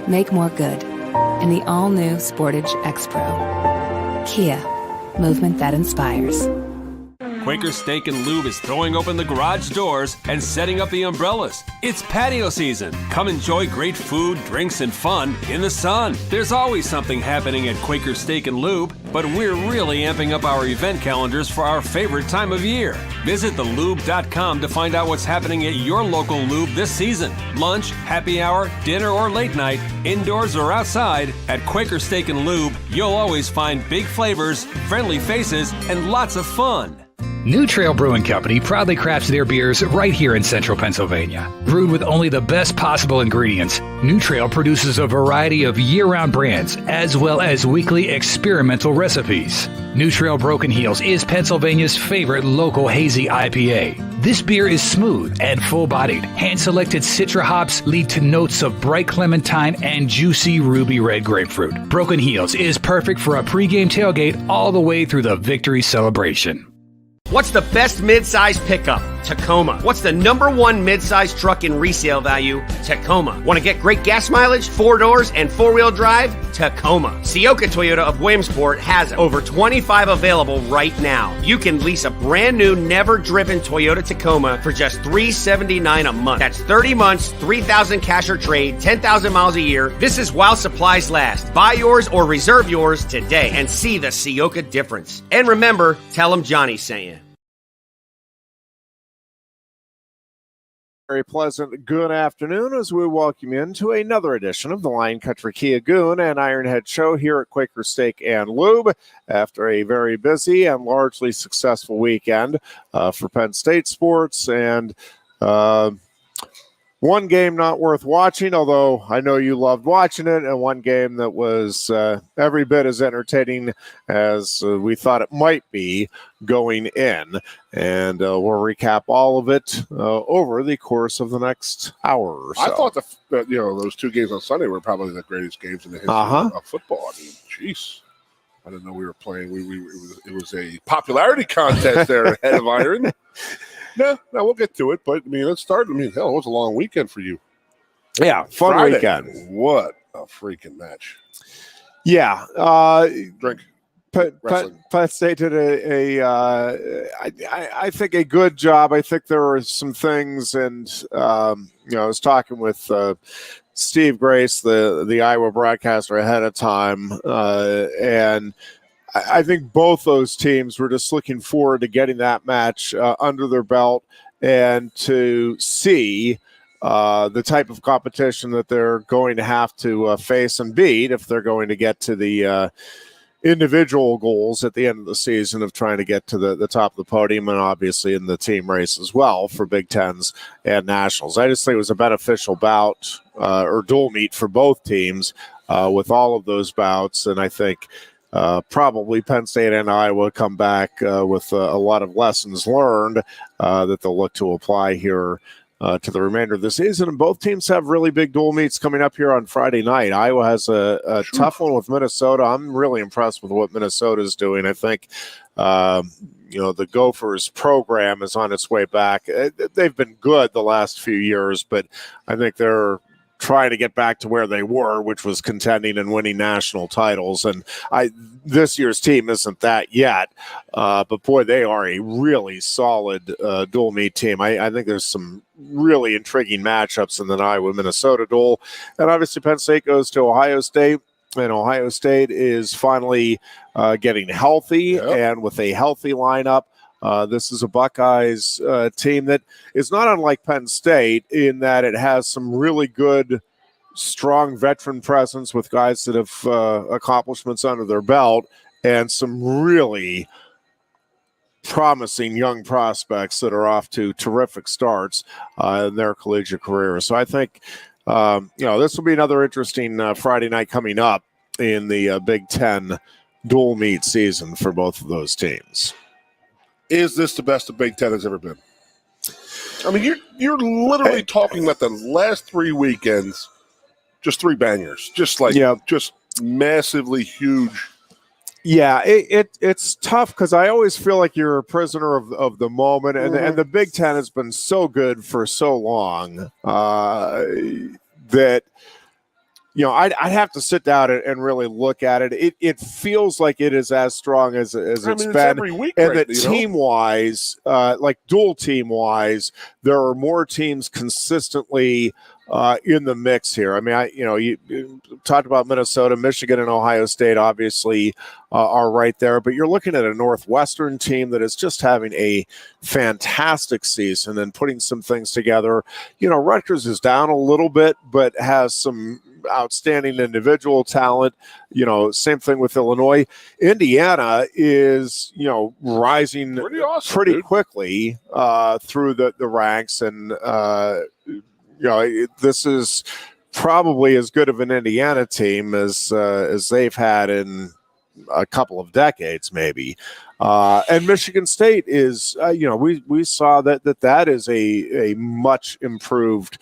Make more good in the all-new Sportage X-Pro. Kia, movement that inspires. Quaker Steak and Lube is throwing open the garage doors and setting up the umbrellas. It's patio season. Come enjoy great food, drinks, and fun in the sun. There's always something happening at Quaker Steak and Lube, but we're really amping up our event calendars for our favorite time of year. Visit thelube.com to find out what's happening at your local Lube this season. Lunch, happy hour, dinner, or late night, indoors or outside, at Quaker Steak and Lube, you'll always find big flavors, friendly faces, and lots of fun. New Trail Brewing Company proudly crafts their beers right here in central Pennsylvania. Brewed with only the best possible ingredients, New Trail produces a variety of year-round brands as well as weekly experimental recipes. New Trail Broken Heels is Pennsylvania's favorite local hazy IPA. This beer is smooth and full-bodied. Hand-selected Citra hops lead to notes of bright clementine and juicy ruby red grapefruit. Broken Heels is perfect for a pregame tailgate all the way through the victory celebration. What's the best mid-size pickup? Tacoma. What's the #1 mid-size truck in resale value? Tacoma. Want to get great gas mileage, 4 doors, and 4-wheel drive? Tacoma. Sioka Toyota of Williamsport has over 25 available right now. You can lease a brand new, never-driven Toyota Tacoma for just $379 a month. That's 30 months, 3,000 cash or trade, 10,000 miles a year. This is while supplies last. Buy yours or reserve yours today and see the Sioka difference. And remember, tell them Johnny sent you. Very pleasant good afternoon as we welcome you into another edition of the Lion Country Kia Goon and Ironhead Show here at Quaker Steak and Lube after a very busy and largely successful weekend for Penn State sports. And one game not worth watching, although I know you loved watching it, and one game that was every bit as entertaining as we thought it might be going in. And we'll recap all of it over the course of the next hour or so. I thought those two games on Sunday were probably the greatest games in the history of football. I mean, jeez. I didn't know we were playing. It was a popularity contest there ahead of Iron. No, we'll get to it. But, I mean, let's start. I mean, hell, it was a long weekend for you. Yeah, fun Friday. Weekend. What a freaking match. Yeah. Drink. Penn State did I think a good job. I think there were some things, and I was talking with Steve Grace, the Iowa broadcaster, ahead of time, and I think both those teams were just looking forward to getting that match under their belt and to see the type of competition that they're going to have to face and beat if they're going to get to the individual goals at the end of the season of trying to get to the top of the podium and obviously in the team race as well for Big Tens and Nationals. I just think it was a beneficial bout or dual meet for both teams with all of those bouts, and I think probably Penn State and Iowa come back with a lot of lessons learned that they'll look to apply here to the remainder of the season. And both teams have really big dual meets coming up here on Friday night. Iowa has a tough one with Minnesota. I'm really impressed with what Minnesota is doing. I think, the Gophers program is on its way back. They've been good the last few years, but I think they're trying to get back to where they were, which was contending and winning national titles. And this year's team isn't that yet, but boy, they are a really solid dual meet team. I think there's some really intriguing matchups in the Iowa-Minnesota duel. And obviously Penn State goes to Ohio State, and Ohio State is finally getting healthy, and with a healthy lineup. This is a Buckeyes team that is not unlike Penn State in that it has some really good, strong veteran presence with guys that have accomplishments under their belt and some really promising young prospects that are off to terrific starts in their collegiate career. So I think, this will be another interesting Friday night coming up in the Big Ten dual meet season for both of those teams. Is this the best the Big Ten has ever been? I mean, you're literally talking about the last 3 weekends, just 3 bangers, just massively huge. Yeah, it's tough because I always feel like you're a prisoner of the moment, and the Big Ten has been so good for so long that, I'd have to sit down and really look at it. It feels like it is as strong as it's been. Every week, and that team-wise, like dual team-wise, there are more teams consistently in the mix here. I mean, you talked about Minnesota, Michigan, and Ohio State obviously are right there, but you're looking at a Northwestern team that is just having a fantastic season and putting some things together. Rutgers is down a little bit, but has some outstanding individual talent. Same thing with Illinois. Indiana is, rising pretty quickly through the ranks, and this is probably as good of an Indiana team as they've had in a couple of decades, maybe. And Michigan State is, we saw that is a much improved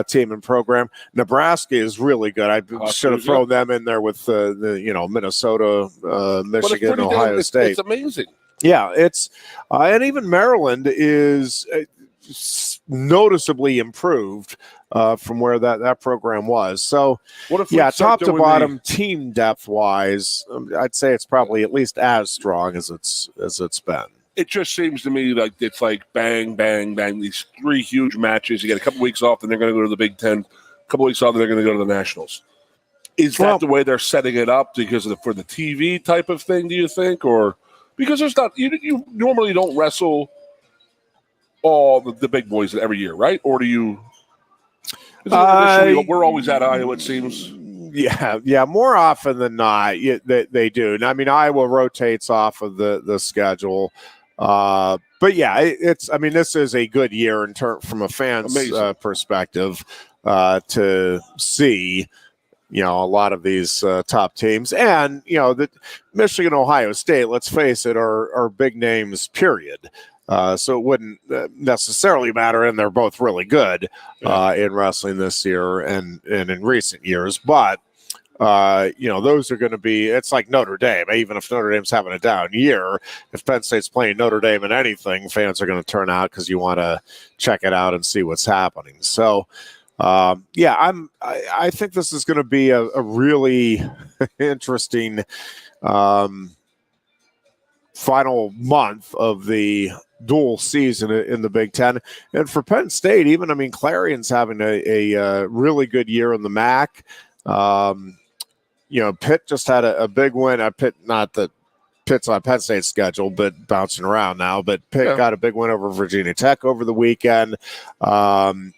team and program. Nebraska is really good. I should have thrown them in there with the Minnesota, Michigan, Ohio State. It's amazing. Yeah, it's and even Maryland is noticeably improved from where that program was. So, top to bottom, team depth wise, I'd say it's probably at least as strong as it's been. It just seems to me like it's like bang, bang, bang. These 3 huge matches. You get a couple weeks off, then they're going to go to the Big Ten. A couple weeks off, then they're going to go to the Nationals. Is that the way they're setting it up because for the TV type of thing? Do you think, or because there's not you normally don't wrestle all the big boys every year, right? Or do you? We're always at Iowa, it seems. Yeah. More often than not, they do. I mean, Iowa rotates off of the schedule. But yeah, this is a good year from a fan's perspective to see, a lot of these top teams, and the Michigan, Ohio State. Let's face it, are big names. Period. So it wouldn't necessarily matter, and they're both really good in wrestling this year and in recent years. But those are going to be. It's like Notre Dame. Even if Notre Dame's having a down year, if Penn State's playing Notre Dame in anything, fans are going to turn out because you want to check it out and see what's happening. So, I think this is going to be a really interesting final month of the dual season in the Big Ten. And for Penn State, Clarion's having a really good year in the MAC. Pitt just had a big win. Not that Pitt's on Penn State's schedule, but bouncing around now. But Pitt got a big win over Virginia Tech over the weekend. This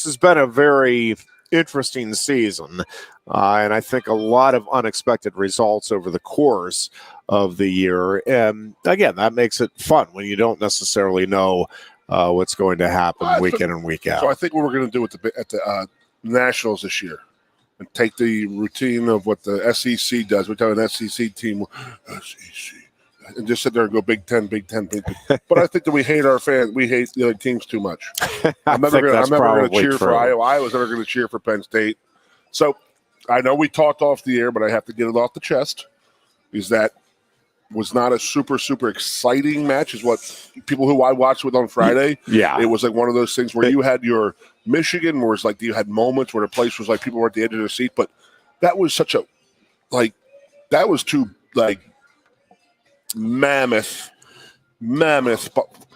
has been a very interesting season. And I think a lot of unexpected results over the course of the year. And again, that makes it fun when you don't necessarily know what's going to happen week in and week out. So I think what we're going to do at the Nationals this year and take the routine of what the SEC does. We tell an SEC team, SEC, and just sit there and go Big Ten, Big Ten, Big Ten. But I think that we hate our fans. We hate the other teams too much. I'm never going to cheer for Iowa. Iowa's never going to cheer for Penn State. So I know we talked off the air, but I have to get it off the chest. Is that was not a super, super exciting match, is what people who I watched with on Friday. Yeah. It was like one of those things where you had your Michigan, where it's like you had moments where the place was like people were at the edge of their seat, but that was such a, that was too, mammoth,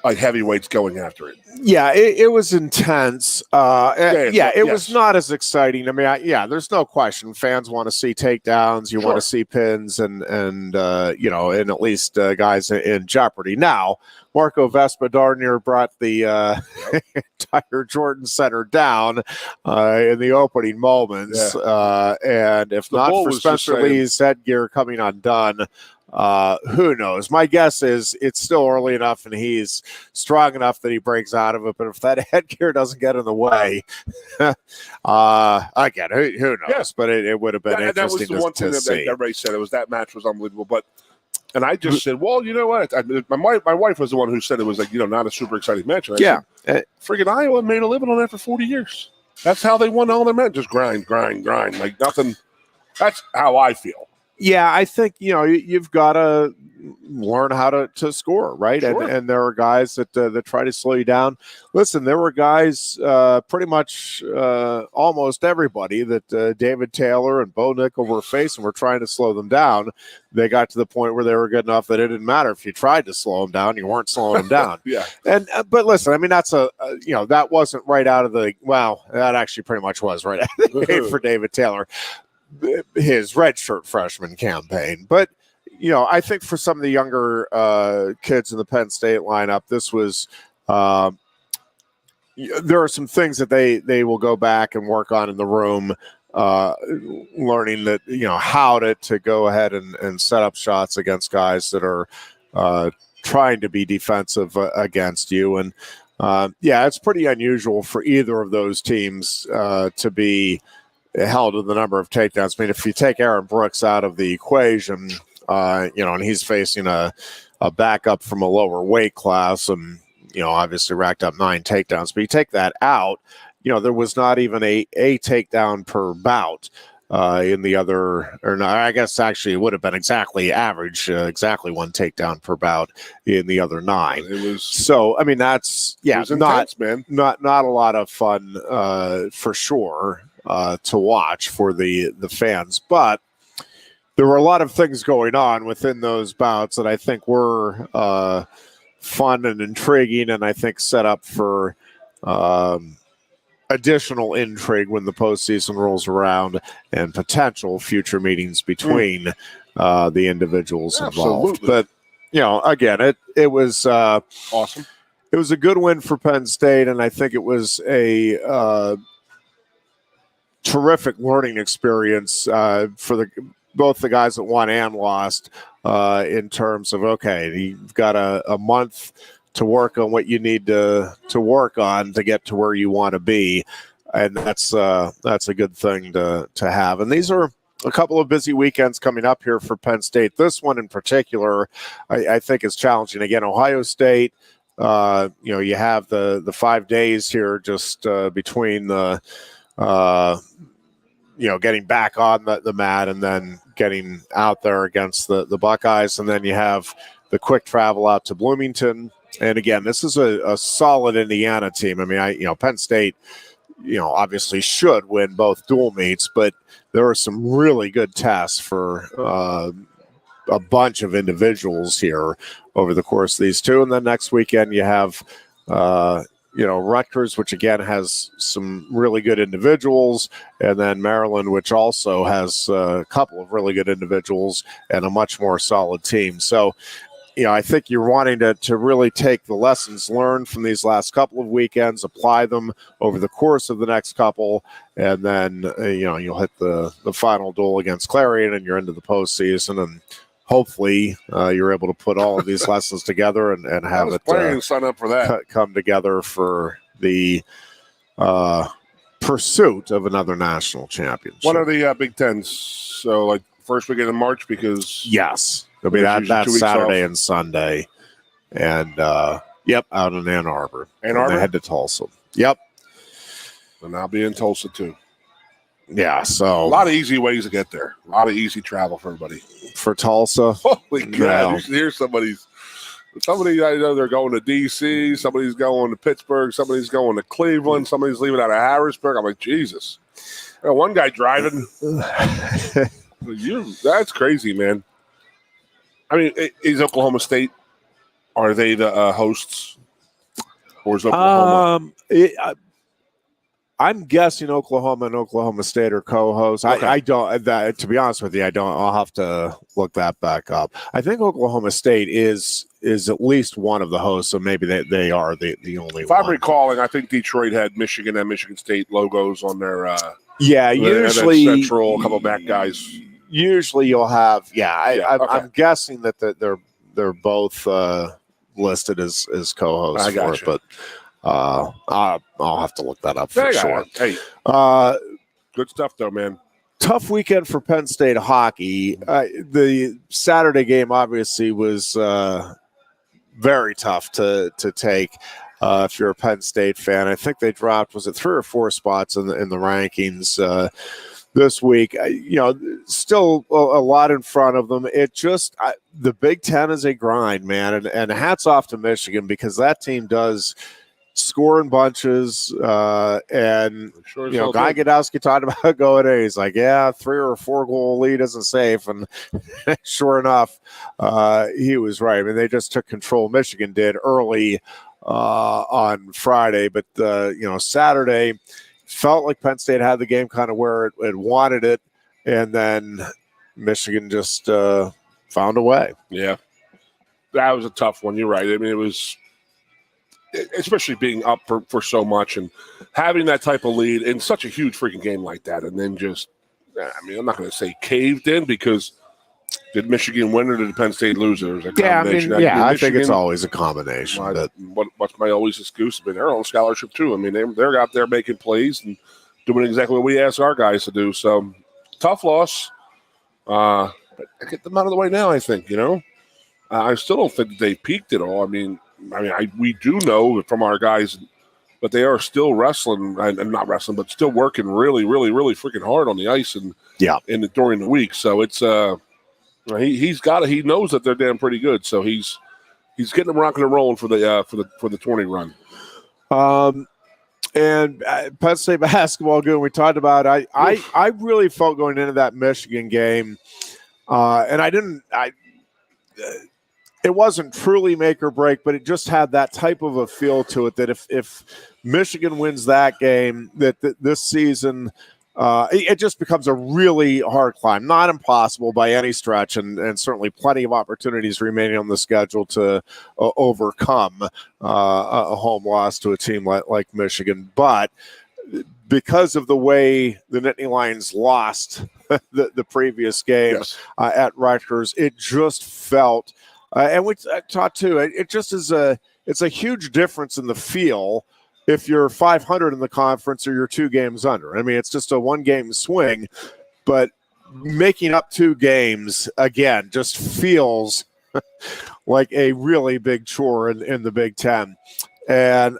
heavyweights going after it. Yeah, it was intense. It was not as exciting. There's no question. Fans want to see takedowns. You want to see pins and at least guys in jeopardy. Now, Marco Vespa darn near brought the entire Jordan Center down in the opening moments. And if not for Spencer Lee's headgear coming undone, who knows? My guess is it's still early enough and he's strong enough that he breaks out of it. But if that headgear doesn't get in the way, again, who knows? Yeah. But it would have been interesting that was the one thing that everybody said. That match was unbelievable. And I just said, well, you know what? My wife was the one who said it was not a super exciting match. And I said, friggin' Iowa made a living on that for 40 years. That's how they won all their matches. Just grind, like nothing. That's how I feel. Yeah, I think, you've got to learn how to score, right? Sure. And there are guys that try to slow you down. Listen, there were guys, pretty much almost everybody that David Taylor and Bo Nickel were facing were trying to slow them down. They got to the point where they were good enough that it didn't matter if you tried to slow them down, you weren't slowing them down. Yeah. And but listen, I mean, that's that wasn't right out of the that actually pretty much was right out of the gate for David Taylor, his redshirt freshman campaign. But I think for some of the younger kids in the Penn State lineup, this was there are some things that they will go back and work on in the room, learning that how to go ahead and set up shots against guys that are trying to be defensive against you. And it's pretty unusual for either of those teams to be held to the number of takedowns. I mean, if you take Aaron Brooks out of the equation, and he's facing a backup from a lower weight class and, obviously racked up 9 takedowns, but you take that out, there was not even a takedown per bout in the other, or no, I guess actually it would have been exactly average, exactly 1 takedown per bout in the other 9. It was, so, I mean, that's, it was intense, man. Not a lot of fun for sure to watch for the fans, but there were a lot of things going on within those bouts that I think were fun and intriguing, and I think set up for additional intrigue when the postseason rolls around and potential future meetings between the individuals involved. But again, it was awesome. It was a good win for Penn State, and I think it was a terrific learning experience for both the guys that won and lost, in terms of, okay, you've got a month to work on what you need to work on to get to where you want to be. And that's a good thing to have. And these are a couple of busy weekends coming up here for Penn State. This one in particular, I think is challenging. Again, Ohio State, you have the 5 days here just between the, getting back on the mat and then getting out there against the Buckeyes. And then you have the quick travel out to Bloomington. And again, this is a solid Indiana team. I mean, Penn State, obviously should win both dual meets, but there are some really good tests for a bunch of individuals here over the course of these two. And then next weekend you have, Rutgers, which again has some really good individuals, and then Maryland, which also has a couple of really good individuals and a much more solid team. So, I think you're wanting to really take the lessons learned from these last couple of weekends, apply them over the course of the next couple, and then, you'll hit the final duel against Clarion and you're into the postseason, and hopefully you're able to put all of these lessons together and have it sign up for that. Come together for the pursuit of another national championship. What are the Big Tens? So, like, first weekend in March, because yes, it'll be that Saturday and Sunday, and out in Ann Arbor. Ann Arbor, they head to Tulsa. Yep, and I'll be in Tulsa too. Yeah, so a lot of easy ways to get there. A lot of easy travel for everybody. For Tulsa, holy God! You should hear somebody. I know they're going to D.C. Somebody's going to Pittsburgh. Somebody's going to Cleveland. Somebody's leaving out of Harrisburg. I'm like, Jesus. One guy driving. That's crazy, man. I mean, is Oklahoma State? Are they the hosts, or is Oklahoma? I'm guessing Oklahoma and Oklahoma State are co-hosts. Okay. I don't. To be honest with you, I don't. I'll have to look that back up. I think Oklahoma State is at least one of the hosts, so maybe they are the only. If I'm recalling, I think Detroit had Michigan and Michigan State logos on their. Usually Central, a couple of back guys. Usually you'll have. I'm guessing that they're both listed as co-hosts for it, but. I'll have to look that up for sure. Hey, good stuff though, man. Tough weekend for Penn State hockey. The Saturday game obviously was very tough to take if you're a Penn State fan. I think they dropped, was it 3 or 4 spots in the rankings? this week. Still a lot in front of them. It just the Big Ten is a grind, man, and hats off to Michigan because that team does score in bunches. And sure Guy Godowski talked about going in. He's like, yeah, 3 or 4 goal lead isn't safe, and sure enough, he was right. I mean, they just took control. Michigan did early on Friday, but Saturday felt like Penn State had the game kind of where it wanted it, and then Michigan just found a way. Yeah, that was a tough one. You're right. I mean, it was, especially being up for so much and having that type of lead in such a huge freaking game like that, and then just, I'm not going to say caved in because did Michigan win or did Penn State lose? There was a combination. I think it's always a combination. What's my always excuse? I mean, they're on scholarship too. I mean, they're out there making plays and doing exactly what we ask our guys to do. So tough loss. But get them out of the way now. I think I still don't think that they peaked at all. I mean, we do know from our guys, but they are still wrestling and not wrestling, but still working really, really, really freaking hard on the ice and during the week. So it's he knows that they're damn pretty good. So he's getting them rocking and rolling for the 20 run. And Penn State basketball, Goon, we talked about. I really felt going into that Michigan game, and it wasn't truly make or break, but it just had that type of a feel to it that if Michigan wins that game, that this season, it just becomes a really hard climb. Not impossible by any stretch, and certainly plenty of opportunities remaining on the schedule to overcome a home loss to a team like Michigan. But because of the way the Nittany Lions lost the previous game at Rutgers, it just felt and we talked too. It just is it's a huge difference in the feel if you're 500 in the conference or you're 2 games under. I mean, it's just a 1-game swing, but making up 2 games again just feels like a really big chore in the Big Ten. And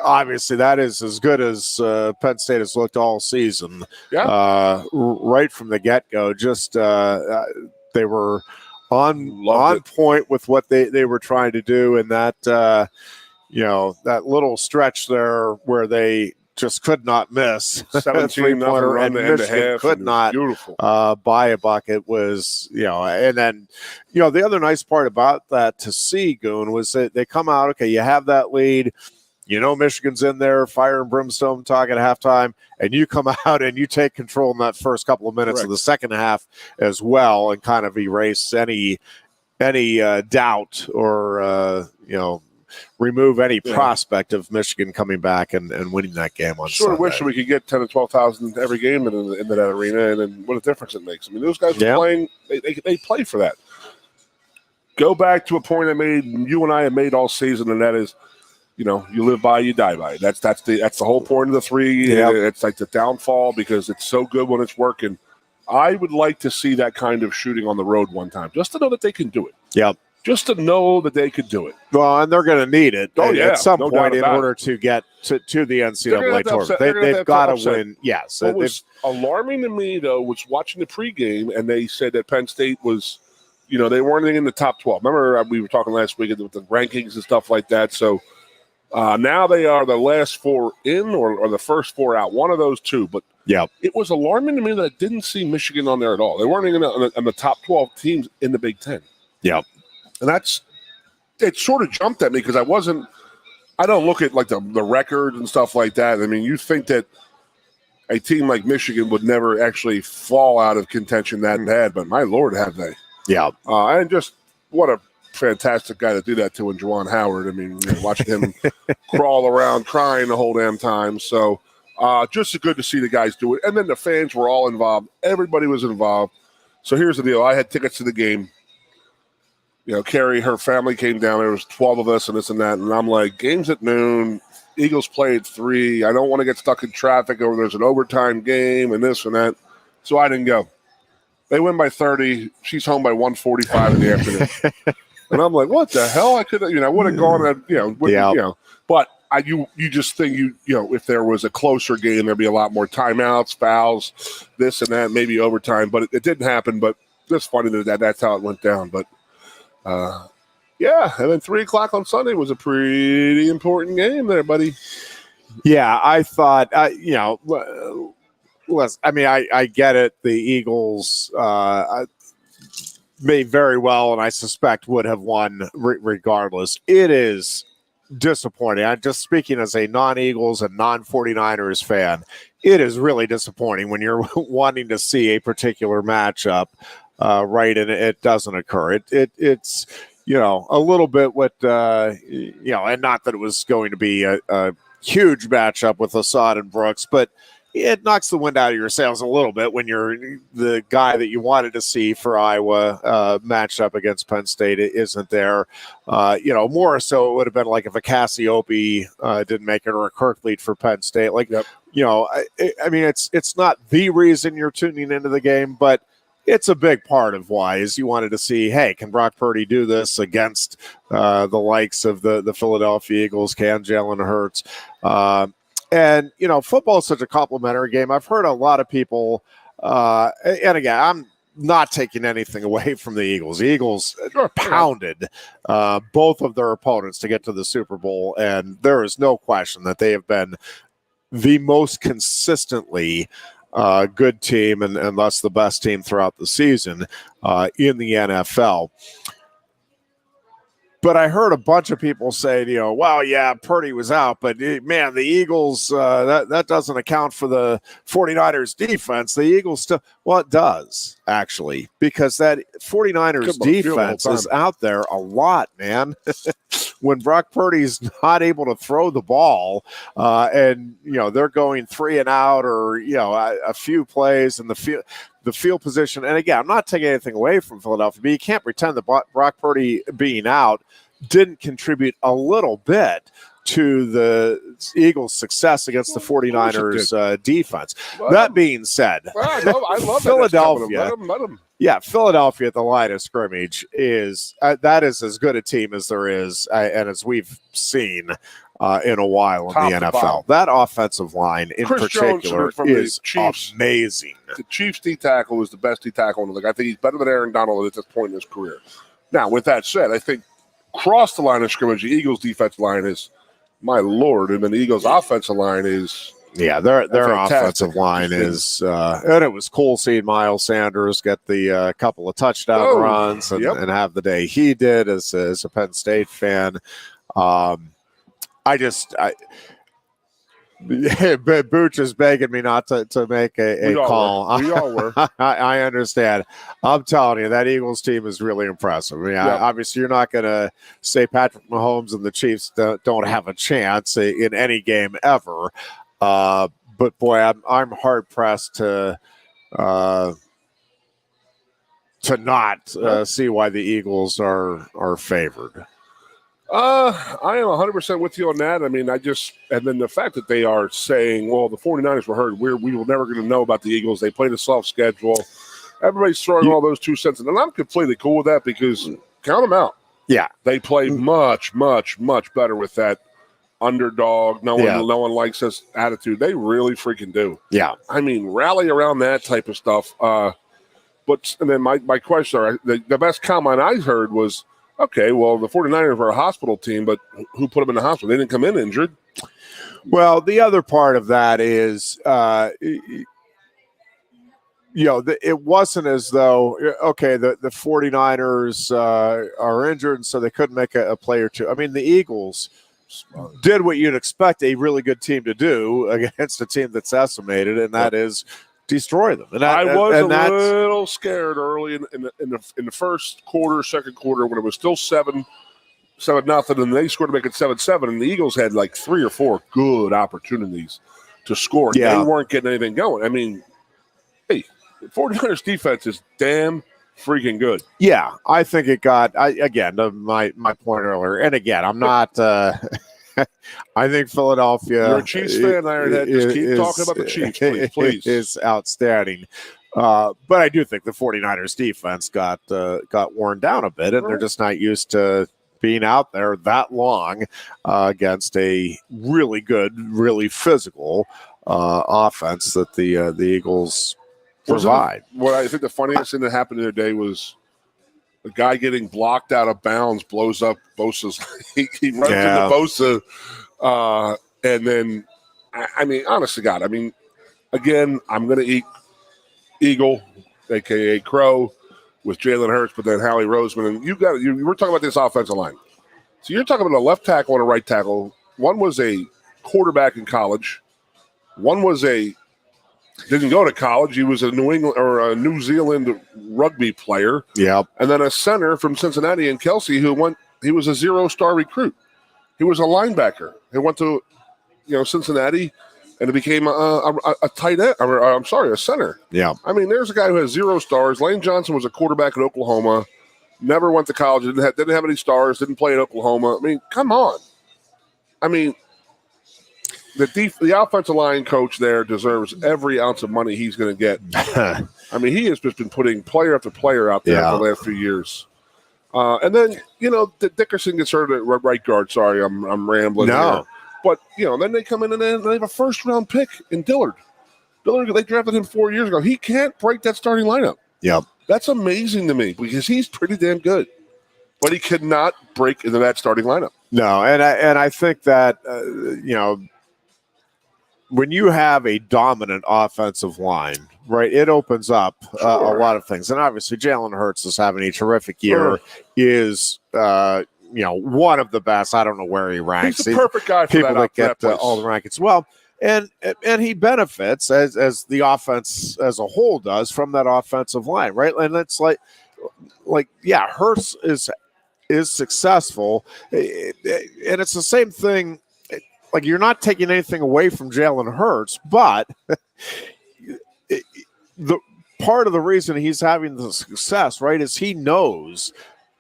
obviously that is as good as Penn State has looked all season. Right from the get-go. Just they were on point with what they were trying to do, and that that little stretch there where they just could not miss 17-0 and Michigan could not buy a bucket was and then the other nice part about that to see, Goon, was that they come out, okay, you have that lead, Michigan's in there, fire and brimstone talk at halftime, and you come out and you take control in that first couple of minutes of the second half as well, and kind of erase any doubt or remove any prospect of Michigan coming back and winning that game on Sunday. Wish we could get 10,000 to 12,000 every game in that arena, and then what a difference it makes. I mean, those guys are playing; they play for that. Go back to a point you and I have made all season, and that is, you live by, you die by. That's the whole point of the 3. It's like the downfall because it's so good when it's working. I would like to see that kind of shooting on the road one time, just to know that they can do it. Yep. Just to know that they could do it. Well, and they're going to need it at some point in order to get to the NCAA tournament. They've got to win. Yes. What was alarming to me, though, was watching the pregame, and they said that Penn State was, they weren't in the top 12. Remember, we were talking last week with the rankings and stuff like that. So now they are the last 4 in or the first 4 out, one of those 2. But it was alarming to me that I didn't see Michigan on there at all. They weren't even on the top 12 teams in the Big Ten. Yeah. And it sort of jumped at me because I don't look at like the record and stuff like that. I mean, you think that a team like Michigan would never actually fall out of contention that bad, but my Lord, have they? Yeah. And just what a fantastic guy to do that to in Juwan Howard. I mean, watching him crawl around crying the whole damn time. So just good to see the guys do it. And then the fans were all involved. Everybody was involved. So here's the deal. I had tickets to the game. Carrie, her family came down. There was 12 of us and this and that. And I'm like, game's at noon. Eagles play at 3. I don't want to get stuck in traffic or there's an overtime game and this and that. So I didn't go. They win by 30. She's home by 1:45 in the afternoon. And I'm like, what the hell? I could have, would have gone at, but you just think if there was a closer game, there'd be a lot more timeouts, fouls, this and that, maybe overtime. But it didn't happen. But it's funny that's how it went down. But yeah, and then 3:00 on Sunday was a pretty important game there, buddy. Yeah, I thought listen, I mean, I get it. The Eagles may very well, and I suspect would have won regardless. It is disappointing. I'm just speaking as a non-Eagles and non-49ers fan. It is really disappointing when you're wanting to see a particular matchup, right, and it doesn't occur. It's a little bit what and not that it was going to be a huge matchup with Assad and Brooks, but it knocks the wind out of your sails a little bit when you're the guy that you wanted to see for Iowa matched up against Penn State isn't there. More so it would have been like if a Cassiope didn't make it or a Kirklead for Penn State. Like, yep. I mean, it's not the reason you're tuning into the game, but it's a big part of why is you wanted to see, hey, can Brock Purdy do this against the likes of the Philadelphia Eagles? Can Jalen Hurts? And, football is such a complimentary game. I've heard a lot of people, and again, I'm not taking anything away from the Eagles. The Eagles pounded both of their opponents to get to the Super Bowl, and there is no question that they have been the most consistently good team and thus the best team throughout the season in the NFL. But I heard a bunch of people say, well, yeah, Purdy was out, but man, the Eagles, that doesn't account for the 49ers defense. The Eagles still, well, it does, actually, because that 49ers defense is out there a lot, man. When Brock Purdy's not able to throw the ball and, they're going 3 and out or, a few plays in the field position. And again, I'm not taking anything away from Philadelphia, but you can't pretend that Brock Purdy being out didn't contribute a little bit to the Eagles' success against the 49ers defense. That being said, I love Philadelphia. Let him. Yeah, Philadelphia at the line of scrimmage is that is as good a team as there is, and as we've seen in a while in the NFL. That offensive line in particular is amazing. The Chiefs' D tackle is the best D tackle in the league. I think he's better than Aaron Donald at this point in his career. Now, with that said, I think across the line of scrimmage, the Eagles' defensive line is, my Lord, and then the Eagles' offensive line is. Yeah, their offensive line is, and it was cool seeing Miles Sanders get the couple of touchdown runs and have the day he did as a Penn State fan. Booch is begging me not to make a call. We all were. I understand. I'm telling you, that Eagles team is really impressive. I mean, obviously, you're not going to say Patrick Mahomes and the Chiefs don't have a chance in any game ever. But boy, I'm hard pressed to not see why the Eagles are favored. I am 100% with you on that. I mean, and then the fact that they are saying, well, the 49ers were hurt. We were never going to know about the Eagles. They played a soft schedule. Everybody's throwing all those 2 cents. And I'm completely cool with that because count them out. Yeah. They play much, much, much better with that underdog. No one likes us attitude. They really freaking do. Yeah. I mean, rally around that type of stuff. And then my question, the best comment I heard was, okay, well, the 49ers were a hospital team, but who put them in the hospital? They didn't come in injured. Well, the other part of that is, it wasn't as though, okay, the 49ers are injured, and so they couldn't make a play or two. I mean, the Eagles did what you'd expect a really good team to do against a team that's decimated, and that is destroy them. And I was a little scared early in the first quarter, second quarter, when it was still 7-0, and they scored to make it 7-7, and the Eagles had like 3 or 4 good opportunities to score. Yeah. They weren't getting anything going. I mean, hey, the 49ers defense is damn freaking good. Yeah, I think it got, again, to my point earlier, and again, I'm not I think Philadelphia. You're a Chiefs fan, Ironhead. Just keep talking about the Chiefs, please. Is outstanding. But I do think the 49ers defense got worn down a bit, and they're just not used to being out there that long against a really good, really physical offense that the Eagles provide. What I think the funniest thing that happened the other day was a guy getting blocked out of bounds blows up Bosa's. he runs into Bosa, and then, I mean, honest to God, I mean, again, I'm going to eat Eagle, a.k.a. Crow, with Jalen Hurts, but then Howie Roseman. And you were talking about this offensive line. So you're talking about a left tackle and a right tackle. One was a quarterback in college. One was didn't go to college. He was a New Zealand rugby player. Yeah. And then a center from Cincinnati in Kelsey he was a 0-star recruit. He was a linebacker. He went to, Cincinnati, and it became a tight end. A center. Yeah. I mean, there's a guy who has 0 stars. Lane Johnson was a quarterback at Oklahoma. Never went to college. Didn't have any stars. Didn't play at Oklahoma. I mean, come on. I mean, the offensive line coach there deserves every ounce of money he's going to get. I mean, he has just been putting player after player out there for the last few years. And then, Dickerson gets hurt at right guard. Sorry, I'm rambling here. But, then they come in and they have a first-round pick in Dillard. They drafted him 4 years ago. He can't break that starting lineup. Yep. That's amazing to me because he's pretty damn good. But he could not break into that starting lineup. No, and I think that, when you have a dominant offensive line, right, it opens up a lot of things. And obviously Jalen Hurts is having a terrific year, is one of the best. I don't know where he ranks. He's the perfect guy for people that get place. All the rankings. Well, and he benefits as the offense as a whole does from that offensive line, right? And it's like Hurts is successful, and it's the same thing. Like, you're not taking anything away from Jalen Hurts, but the part of the reason he's having the success, right, is he knows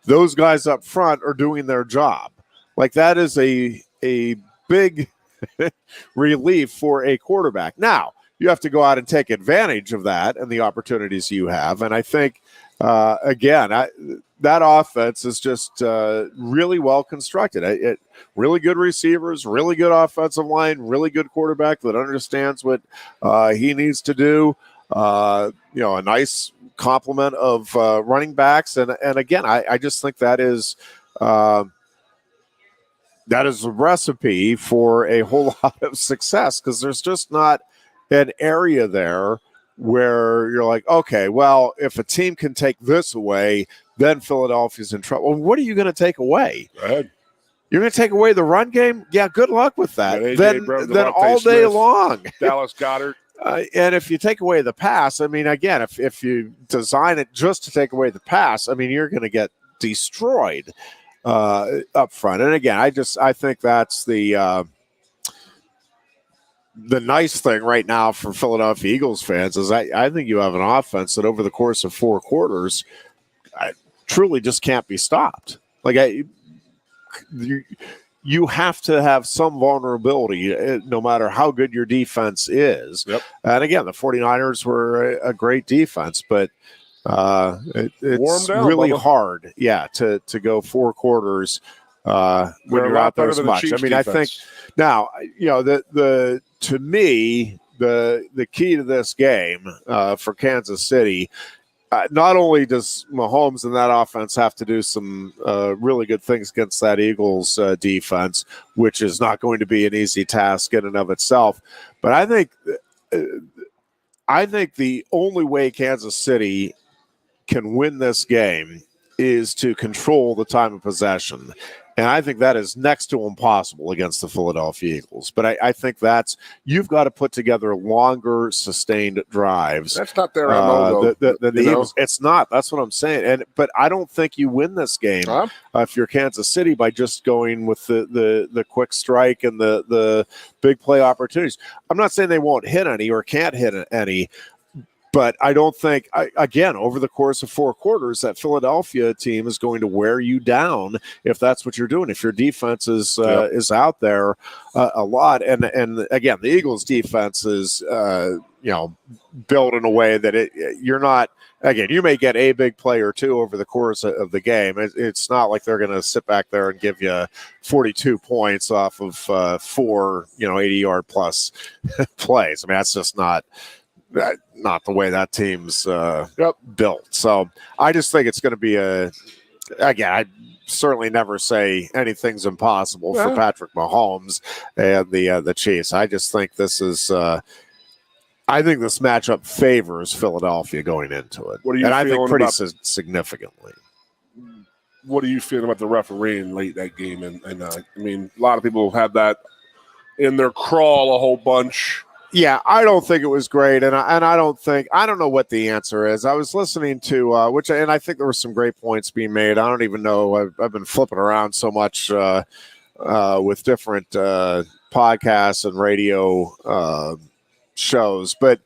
those guys up front are doing their job. Like, that is a big relief for a quarterback. Now, you have to go out and take advantage of that and the opportunities you have. And I think, that offense is just really well constructed. Really good receivers, really good offensive line, really good quarterback that understands what he needs to do. A nice complement of running backs, and again, I just think that is a recipe for a whole lot of success, because there's just not an area there where you're like, okay, well, if a team can take this away, then Philadelphia's in trouble. Well, what are you going to take away? Go ahead. You're going to take away the run game? Yeah, good luck with that. Then all day Smith, long. Dallas Goedert. And if you take away the pass, I mean, again, if you design it just to take away the pass, I mean, you're going to get destroyed up front. And again, I think that's the nice thing right now for Philadelphia Eagles fans is I think you have an offense that over the course of 4 quarters truly just can't be stopped. Like, you have to have some vulnerability no matter how good your defense is. Yep. And again, the 49ers were a great defense, but it's really hard, to go 4 quarters when you're out there as much. I mean, defense. I think now, to me, the key to this game for Kansas City, not only does Mahomes and that offense have to do some really good things against that Eagles defense, which is not going to be an easy task in and of itself, but I think the only way Kansas City can win this game is to control the time of possession. And I think that is next to impossible against the Philadelphia Eagles. But I think you've got to put together longer, sustained drives. That's not their MO, though. The Eagles. It's not. That's what I'm saying. But I don't think you win this game if you're Kansas City by just going with the quick strike and the big play opportunities. I'm not saying they won't hit any or can't hit any. But I don't think, again, over the course of 4 quarters, that Philadelphia team is going to wear you down if that's what you're doing. If your defense is out there a lot, and again, the Eagles' defense is built in a way that you're not. Again, you may get a big play or two over the course of the game. It's not like they're going to sit back there and give you 42 points off of 4 80-yard plus plays. I mean, that's just not the way that team's built. So I just think it's going to be again, I certainly never say anything's impossible for Patrick Mahomes and the Chiefs. I just think this is I think this matchup favors Philadelphia going into it. What are you and I feeling think pretty about, significantly. What are you feeling about the refereeing late that game? And I mean, a lot of people have that in their crawl a whole bunch. Yeah, I don't think it was great, and I don't know what the answer is. I was listening to and I think there were some great points being made. I don't even know. I've been flipping around so much with different podcasts and radio shows, but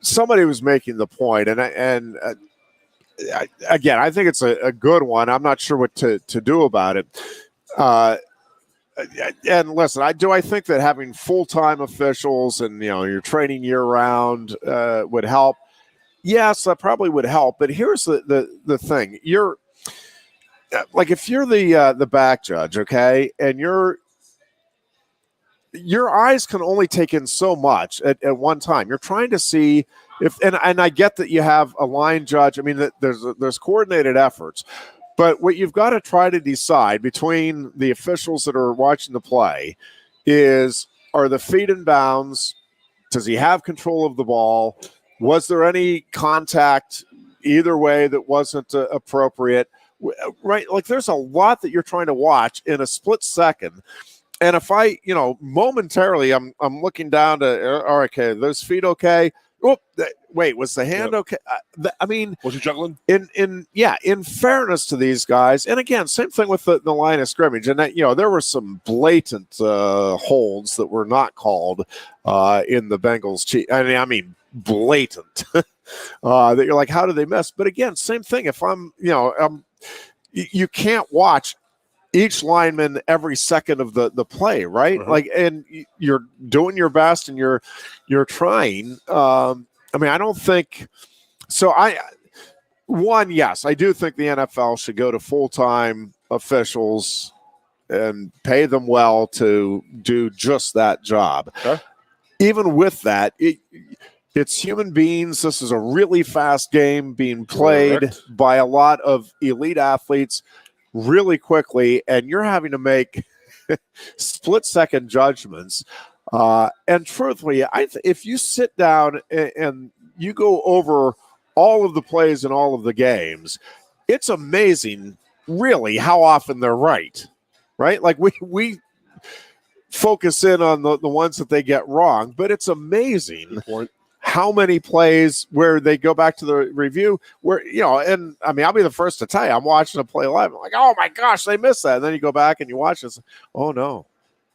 somebody was making the point, and again, I think it's a good one. I'm not sure what to do about it. And listen, I think that having full-time officials and you're training year-round would help. Yes, that probably would help. But here's the thing: you're like, if you're the back judge, okay, and your eyes can only take in so much at one time. You're trying to see if, and I get that you have a line judge. I mean, there's coordinated efforts. But what you've got to try to decide between the officials that are watching the play is, are the feet in bounds? Does he have control of the ball? Was there any contact either way that wasn't appropriate? Right? Like, there's a lot that you're trying to watch in a split second. And if I, momentarily, I'm looking down to, all right, okay, those feet okay? Oh, wait, was the hand okay? I mean, was he juggling? In fairness to these guys, and again, same thing with the line of scrimmage, and that, there were some blatant holds that were not called in the Bengals. I mean, blatant. That you're like, how did they miss? But again, same thing. If I'm, you can't watch each lineman every second of the play, right? Uh-huh. Like, and you're doing your best and you're trying. I mean, I don't think so. Yes, I do think the NFL should go to full-time officials and pay them well to do just that job. Okay. Even with that, it's human beings. This is a really fast game being played by a lot of elite athletes really quickly, and you're having to make split-second judgments. And truthfully, if you sit down and you go over all of the plays in all of the games, it's amazing, really, how often they're right? Like, we focus in on the ones that they get wrong, but it's amazing how many plays where they go back to the review where, and I mean, I'll be the first to tell you, I'm watching a play live. I'm like, oh my gosh, they missed that. And then you go back and you watch this. Oh no,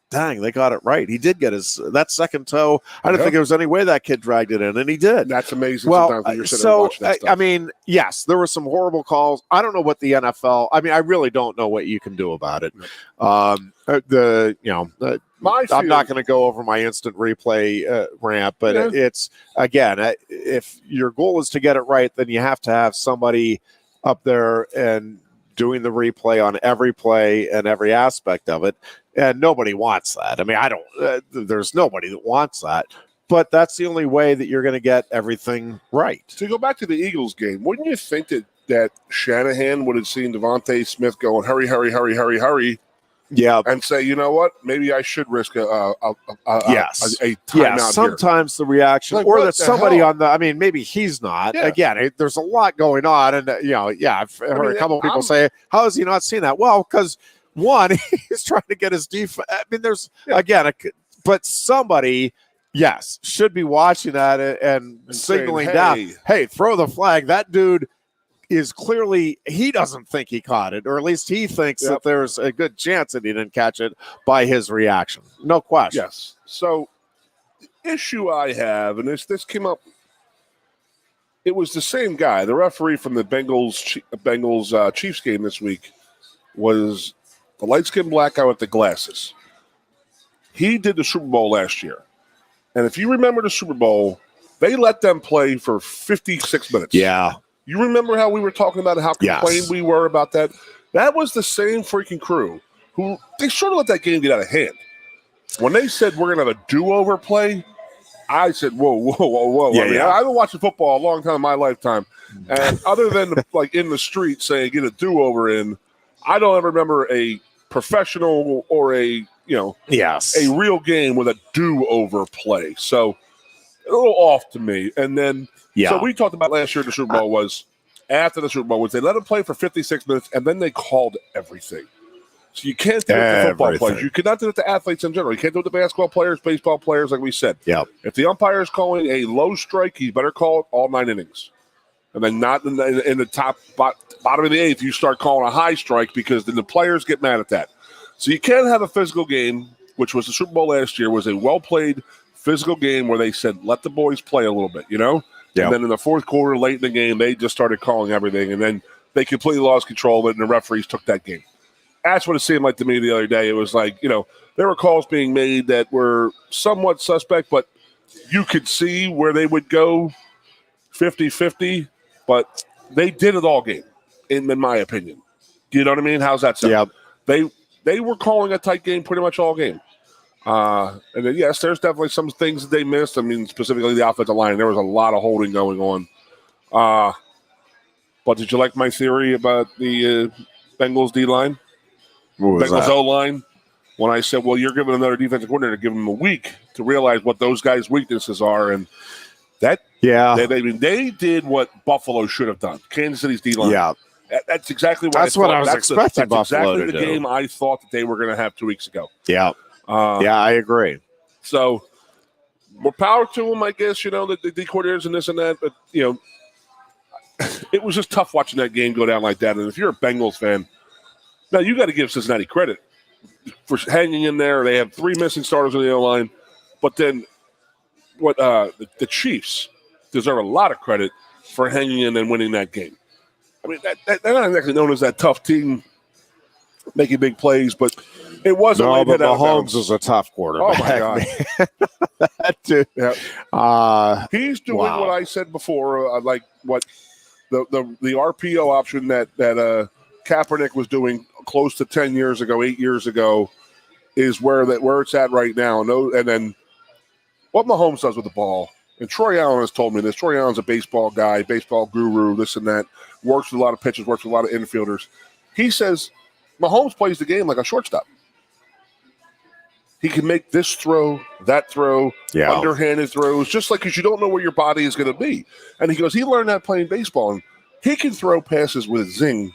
dang, they got it right. He did get that second toe. I didn't think there was any way that kid dragged it in, and he did. That's amazing. Well, when you're sitting there watching that stuff. I mean, yes, there were some horrible calls. I don't know what the NFL, I mean, I really don't know what you can do about it. I'm not going to go over my instant replay rant, but it's, again, if your goal is to get it right, then you have to have somebody up there and doing the replay on every play and every aspect of it. And nobody wants that. I mean, there's nobody that wants that. But that's the only way that you're going to get everything right. To go back to the Eagles game, wouldn't you think that Shanahan would have seen Devontae Smith going, hurry, hurry, hurry, hurry, hurry? Yeah, and say, you know what? Maybe I should risk a timeout. Yeah, sometimes the reaction, like, or that somebody hell? On the. I mean, maybe he's not. Yeah. Again, there's a lot going on, and I've heard a couple of people say, "How has he not seen that?" Well, because one, he's trying to get his defense. I mean, there's but somebody, should be watching that and signaling saying, down, "Hey, throw the flag." That dude is clearly, he doesn't think he caught it, or at least he thinks that there's a good chance that he didn't catch it by his reaction. No question. Yes. So, the issue I have, and this came up, it was the same guy. The referee from the Bengals Chiefs game this week was the light-skinned black guy with the glasses. He did the Super Bowl last year. And if you remember the Super Bowl, They let them play for 56 minutes. Yeah. You remember how we were talking about how complained we were about that? That was the same freaking crew who they sort of let that game get out of hand. When they said we're going to have a do-over play, I said, whoa. Yeah, I've been watching football a long time in my lifetime. And other than like in the street saying get a do-over in, I don't ever remember a professional or a real game with a do-over play. So a little off to me. And then so we talked about last year at the Super Bowl was after the Super Bowl was they let them play for 56 minutes and then they called everything. So you can't do it to football players. You cannot do it to athletes in general. You can't do it to basketball players, baseball players, like we said. Yeah. If the umpire is calling a low strike, he better call it all 9 innings. And then not in the bottom of the 8th, you start calling a high strike because then the players get mad at that. So you can't have a physical game, which was the Super Bowl last year, was a well-played physical game where they said, let the boys play a little bit, Yeah. And then in the fourth quarter, late in the game, they just started calling everything. And then they completely lost control of it, and the referees took that game. That's what it seemed like to me the other day. It was like, there were calls being made that were somewhat suspect, but you could see where they would go 50-50, but they did it all game, in my opinion. Do you know what I mean? How's that sound? Yeah. They were calling a tight game pretty much all game. And then, yes, there's definitely some things that they missed. I mean, specifically the offensive line. There was a lot of holding going on. But did you like my theory about the Bengals D-line? Bengals O-line, when I said, well, you're giving another defensive coordinator, give them a week to realize what those guys' weaknesses are. And that, they did what Buffalo should have done. Kansas City's D-line. Yeah. That's exactly what I was expecting Buffalo to do. That's exactly the game I thought that they were going to have 2 weeks ago. Yeah. I agree. So, more power to them, I guess, the D coordinators and this and that. But, it was just tough watching that game go down like that. And if you're a Bengals fan, now, you got to give Cincinnati credit for hanging in there. They have 3 missing starters on the O-line. But then the Chiefs deserve a lot of credit for hanging in and winning that game. I mean, they're not exactly known as that tough team making big plays, but it wasn't. No, but Mahomes is a tough quarterback. Oh, my God. That dude. Yeah. He's doing what I said before, like what the RPO option that Kaepernick was doing close to 10 years ago, 8 years ago, is where it's at right now. And then what Mahomes does with the ball, and Troy Allen has told me this. Troy Allen's a baseball guy, baseball guru, this and that, works with a lot of pitchers, works with a lot of infielders. He says Mahomes plays the game like a shortstop. He can make this throw, that throw, underhanded throws, just like because you don't know where your body is going to be. And he goes, he learned that playing baseball, and he can throw passes with a zing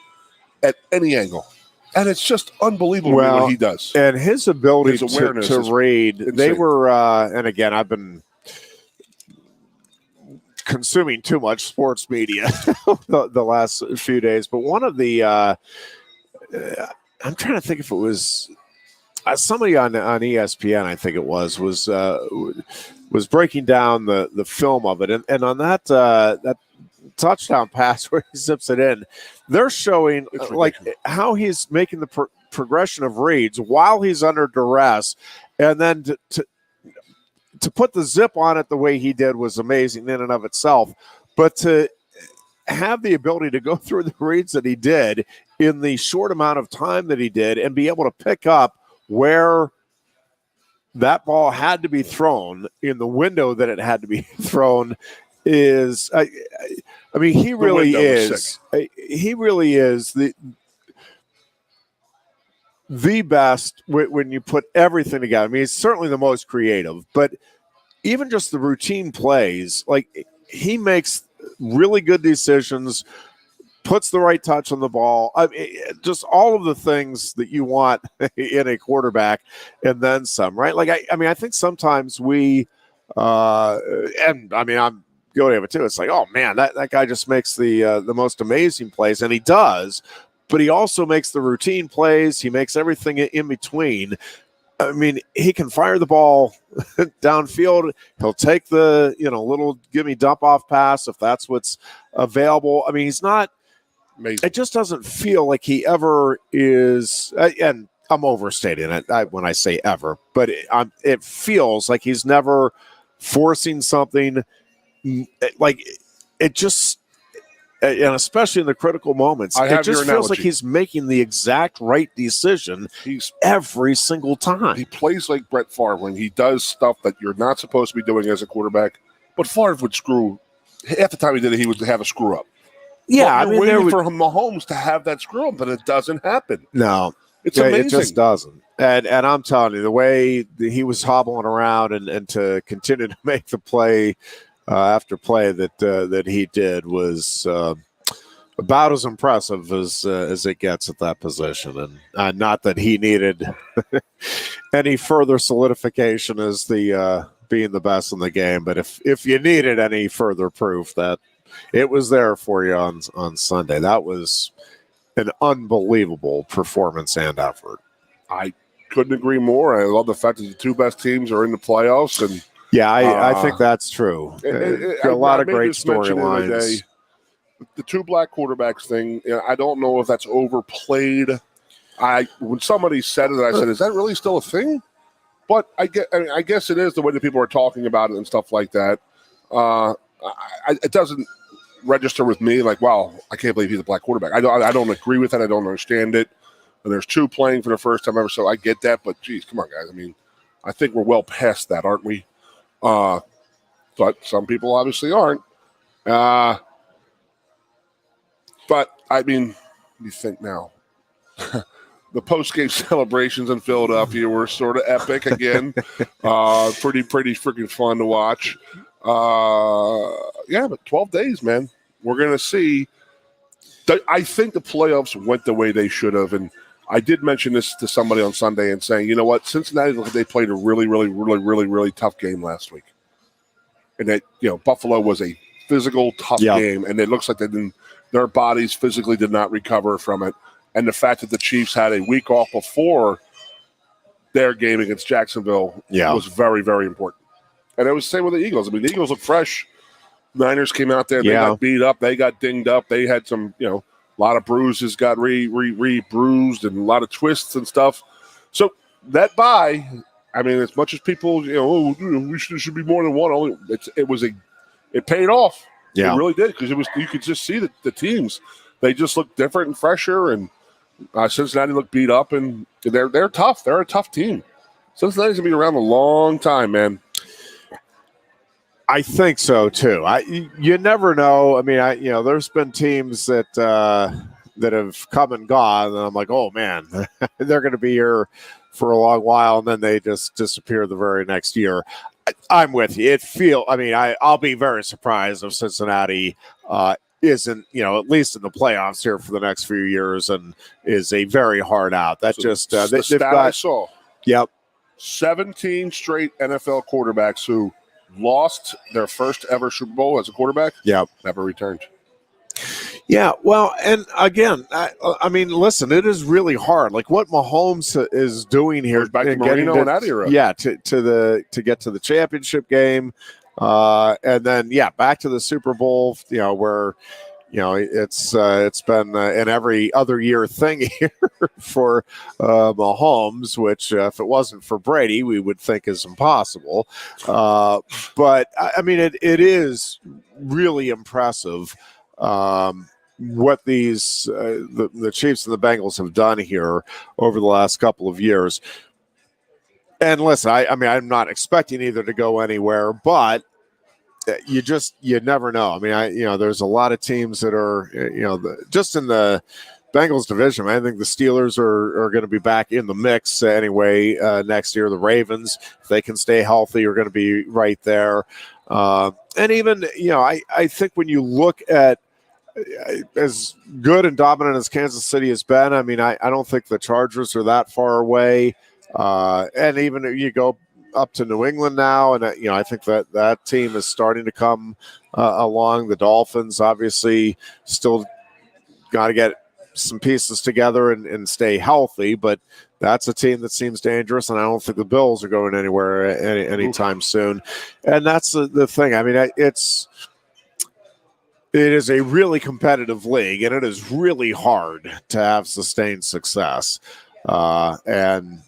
at any angle. And it's just unbelievable what he does. And his ability to read, they were, and again, I've been consuming too much sports media the last few days, but one of the, I'm trying to think if it was somebody on ESPN, I think it was breaking down the film of it. And on that touchdown pass where he zips it in, they're showing like how he's making the progression of reads while he's under duress, and then to put the zip on it the way he did was amazing in and of itself. But to have the ability to go through the reads that he did in the short amount of time that he did and be able to pick up where that ball had to be thrown in the window that it had to be thrown is, I mean, he really is the best when you put everything together. I mean, he's certainly the most creative, but even just the routine plays, like he makes really good decisions, puts the right touch on the ball. I mean, just all of the things that you want in a quarterback and then some, right? Like, I think sometimes we, and I mean, I'm guilty of it too. It's like, oh man, that guy just makes the most amazing plays, and he does, but he also makes the routine plays. He makes everything in between. I mean, he can fire the ball downfield. He'll take the, little gimme dump off pass if that's what's available. I mean, he's not amazing. It just doesn't feel like he ever is, and I'm overstating it when I say ever, but it feels like he's never forcing something, like it just, and especially in the critical moments, it just feels like he's making the exact right decision every single time. He plays like Brett Favre when he does stuff that you're not supposed to be doing as a quarterback. But Favre would screw. Half the time he did it, he would have a screw up. Yeah, you're waiting for Mahomes to have that screw up, but it doesn't happen. No, it's amazing. It just doesn't. And I'm telling you, the way he was hobbling around and to continue to make the play after play that he did was about as impressive as it gets at that position. And not that he needed any further solidification as the being the best in the game, but if you needed any further proof, that it was there for you on Sunday. That was an unbelievable performance and effort. I couldn't agree more. I love the fact that the two best teams are in the playoffs, and yeah, I think that's true. A lot of great storylines. The two black quarterbacks thing, I don't know if that's overplayed. When somebody said it, I said, "Is that really still a thing?" But I guess it is the way that people are talking about it and stuff like that. It doesn't register with me like, wow, I can't believe he's a black quarterback. I don't agree with it. I don't understand it. And there's two playing for the first time ever, so I get that. But, geez, come on, guys. I mean, I think we're well past that, aren't we? But some people obviously aren't. But, I mean, you think now. The post-game celebrations in Philadelphia were sort of epic again. Pretty freaking fun to watch. Yeah, but 12 days, man. We're going to see. I think the playoffs went the way they should have. And I did mention this to somebody on Sunday and saying, you know what? Cincinnati, they played a really, really, really, really, really tough game last week. And that, Buffalo was a physical, tough game. And it looks like their bodies physically did not recover from it. And the fact that the Chiefs had a week off before their game against Jacksonville was very, very important. And it was the same with the Eagles. I mean, the Eagles look fresh. Niners came out there. They got beat up. They got dinged up. They had some, a lot of bruises got bruised and a lot of twists and stuff. So that bye, I mean, as much as people, we should be more than one. It paid off. Yeah. It really did, because you could just see that the teams, they just look different and fresher. And Cincinnati looked beat up, and they're tough. They're a tough team. Cincinnati's gonna be around a long time, man. I think so too. You never know. I mean, there's been teams that have come and gone, and I'm like, oh man, they're going to be here for a long while, and then they just disappear the very next year. I'm with you. I'll be very surprised if Cincinnati isn't, at least in the playoffs here for the next few years, and is a very hard out. That I saw. Yep. 17 straight NFL quarterbacks who lost their first ever Super Bowl as a quarterback. Yep. Never returned. Yeah, well, and again, I mean, listen, it is really hard. Like what Mahomes is doing here, back to Marino and Adiara. Yeah, to get to the championship game, and then back to the Super Bowl. Where it's been an every other year thing here for Mahomes, which if it wasn't for Brady, we would think is impossible. But I mean, it is really impressive what these the Chiefs and the Bengals have done here over the last couple of years. And listen, I'm not expecting either to go anywhere, but you never know. I mean, there's a lot of teams that are, just in the Bengals division. I think the Steelers are going to be back in the mix anyway next year. The Ravens, if they can stay healthy, are going to be right there. And even, I think when you look at as good and dominant as Kansas City has been, I mean, I don't think the Chargers are that far away. And even if you go up to New England now, and I think that team is starting to come along. The Dolphins obviously still got to get some pieces together and stay healthy, but that's a team that seems dangerous, and I don't think the Bills are going anywhere anytime soon. And that's the thing. I mean, it is a really competitive league, and it is really hard to have sustained success. And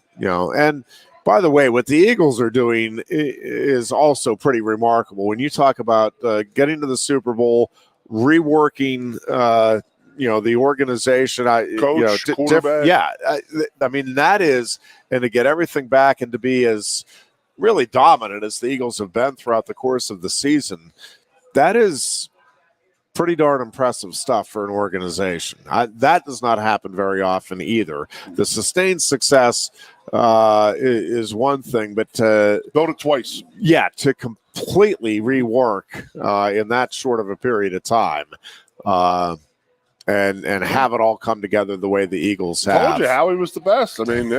By the way, what the Eagles are doing is also pretty remarkable. When you talk about getting to the Super Bowl, reworking, the organization, Coach, quarterback. I mean, that is, and to get everything back and to be as really dominant as the Eagles have been throughout the course of the season, that is pretty darn impressive stuff for an organization. That does not happen very often either. The sustained success is one thing, but build it twice. Yeah, to completely rework in that short of a period of time, and have it all come together the way the Eagles have. I told you Howie was the best. I mean,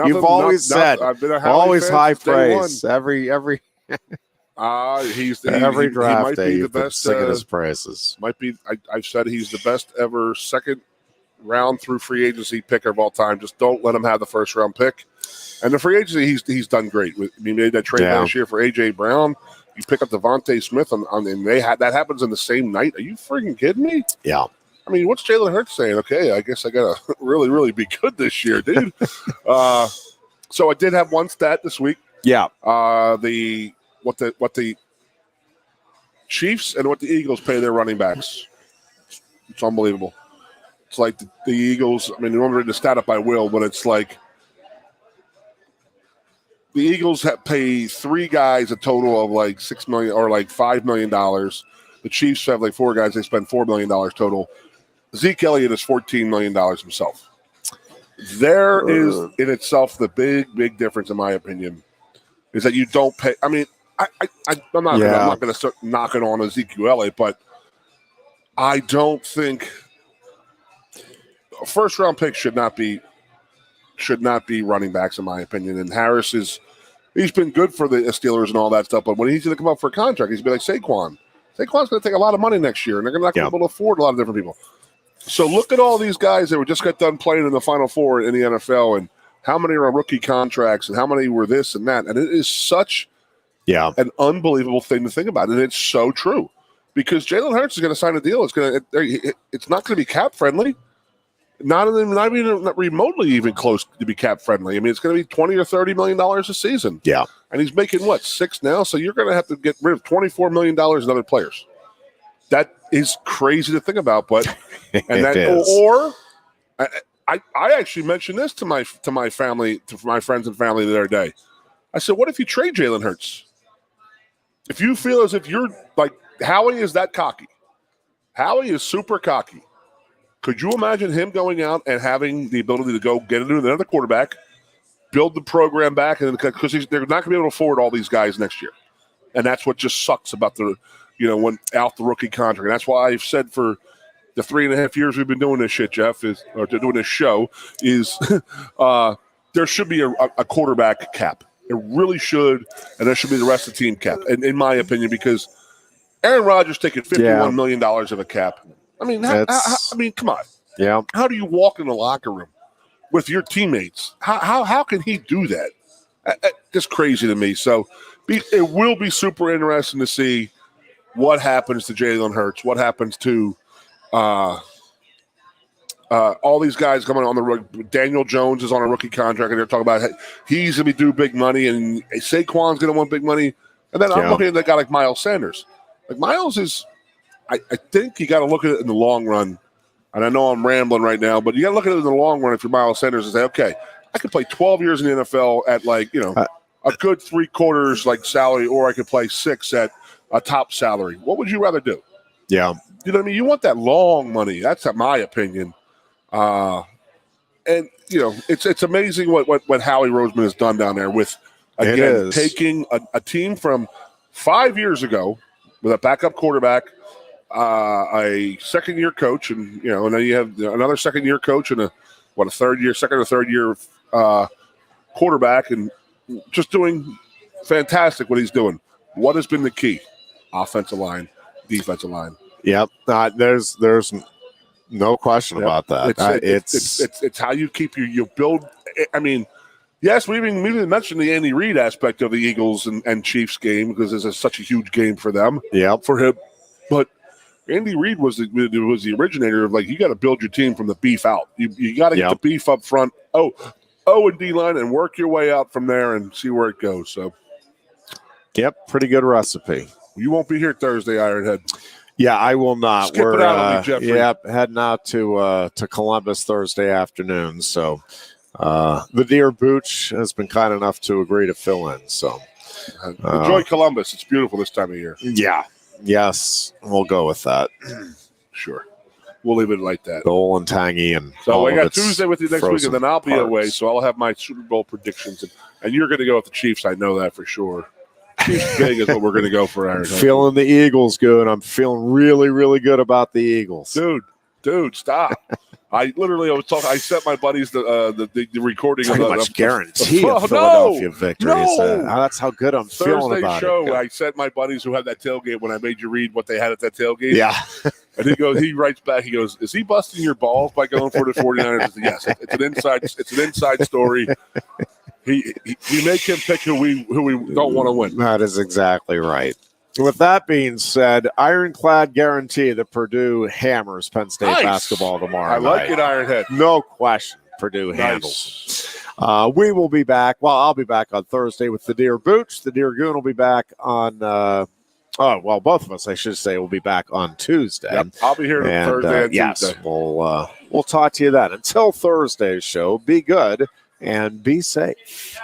you've always said I've been a Howie always fan high since day praise one. every Every draft he might day be the best. Singing his praises. Might be. I've said he's the best ever second round through free agency picker of all time. Just don't let him have the first round pick. And the free agency, he's done great. He made that trade last year for A.J. Brown. You pick up Devontae Smith, and that happens in the same night. Are you freaking kidding me? Yeah. I mean, what's Jalen Hurts saying? Okay, I guess I got to really, really be good this year, dude. So I did have one stat this week. Yeah. What the Chiefs and what the Eagles pay their running backs. It's unbelievable. It's like the Eagles. I mean, you want to read the stat up, I will, but it's like the Eagles pay three guys a total of like $6 million or like $5 million. The Chiefs have like four guys. They spend $4 million total. Zeke Elliott is $14 million himself. There is in itself the big difference, in my opinion, is that you don't pay. I mean, I'm not going to start knocking on Ezekiel Elliott, but I don't think a first round pick should not be running backs, in my opinion. And Harris he's been good for the Steelers and all that stuff, but when he's going to come up for a contract, he's going to be like Saquon. Saquon's going to take a lot of money next year, and they're not going to be able to afford a lot of different people. So look at all these guys that were just got done playing in the Final Four in the NFL, and how many are on rookie contracts, and how many were this and that. And it is such an unbelievable thing to think about, and it's so true. Because Jalen Hurts is going to sign a deal. It's not going to be cap friendly. Not even remotely even close to be cap friendly. I mean, it's going to be $20 or $30 million a season. Yeah, and he's making $6 now. So you're going to have to get rid of $24 million in other players. That is crazy to think about, but I actually mentioned this to my family, to my friends and family the other day. I said, what if you trade Jalen Hurts? If you feel as if you're like Howie is that cocky, Howie is super cocky. Could you imagine him going out and having the ability to go get into another quarterback, build the program back, and because they're not going to be able to afford all these guys next year, and that's what just sucks about when out the rookie contract. And that's why I've said for the 3.5 years we've been doing this shit, Jeff, or doing this show, is there should be a quarterback cap. It really should, and there should be the rest of the team cap, and in my opinion, because Aaron Rodgers taking $51 million of a cap. I mean, come on. Yeah. How do you walk in the locker room with your teammates? How can he do that? Just crazy to me. So it will be super interesting to see what happens to Jalen Hurts, what happens to all these guys coming on the rookie. Daniel Jones is on a rookie contract, and they're talking about he's going to be due big money, and Saquon's going to want big money. And then I'm looking at that guy like Miles Sanders. Like Miles is – I think you got to look at it in the long run. And I know I'm rambling right now, but you got to look at it in the long run if you're Miles Sanders and say, okay, I could play 12 years in the NFL at a good 3/4 salary, or I could play 6 at a top salary. What would you rather do? Yeah. You know what I mean? You want that long money. That's my opinion. And, it's amazing what Howie Roseman has done down there with, again, taking a team from 5 years ago with a backup quarterback, a second-year coach, and and then you have another second-year coach and second or third year quarterback, and just doing fantastic what he's doing. What has been the key? Offensive line, defensive line. Yep, there's no question about that. It's how you keep you build. I mean, yes, we even mentioned the Andy Reid aspect of the Eagles and Chiefs game because it's such a huge game for them. Yeah, for him, but Andy Reid was the originator of you got to build your team from the beef out. You got to get the beef up front. Oh, O and D line and work your way out from there and see where it goes. So, yep, pretty good recipe. You won't be here Thursday, Ironhead. Yeah, I will not. Skip it out on me, Jeffrey. Yep, heading out to Columbus Thursday afternoon. So the dear Booch has been kind enough to agree to fill in. So enjoy Columbus. It's beautiful this time of year. Yeah. Yes, we'll go with that. Sure. We'll leave it like that. The old and tangy. And so I got Tuesday with you next week, and then I'll be away. So I'll have my Super Bowl predictions. And you're going to go with the Chiefs. I know that for sure. Chiefs big is what we're going to go for, Aaron. Feeling the Eagles good. I'm feeling really, really good about the Eagles. Dude, stop. I sent my buddies the recording pretty of the much guarantee of Philadelphia victory. That's how good I'm feeling about show, it. I sent my buddies who had that tailgate when I made you read what they had at that tailgate. Yeah. And he writes back, he goes, is he busting your balls by going for the 49ers? I said, yes, it's an inside story. We make him pick who we don't want to win. That is exactly right. With that being said, ironclad guarantee that Purdue hammers Penn State basketball tomorrow. I like it, Ironhead. No question, Purdue handles. We will be back. Well, I'll be back on Thursday with the Dear Booch. The Dear Goon will be back on. Both of us, I should say, will be back on Tuesday. Yep, I'll be here Thursday and yes, Tuesday. We'll talk to you then. Until Thursday's show, be good and be safe.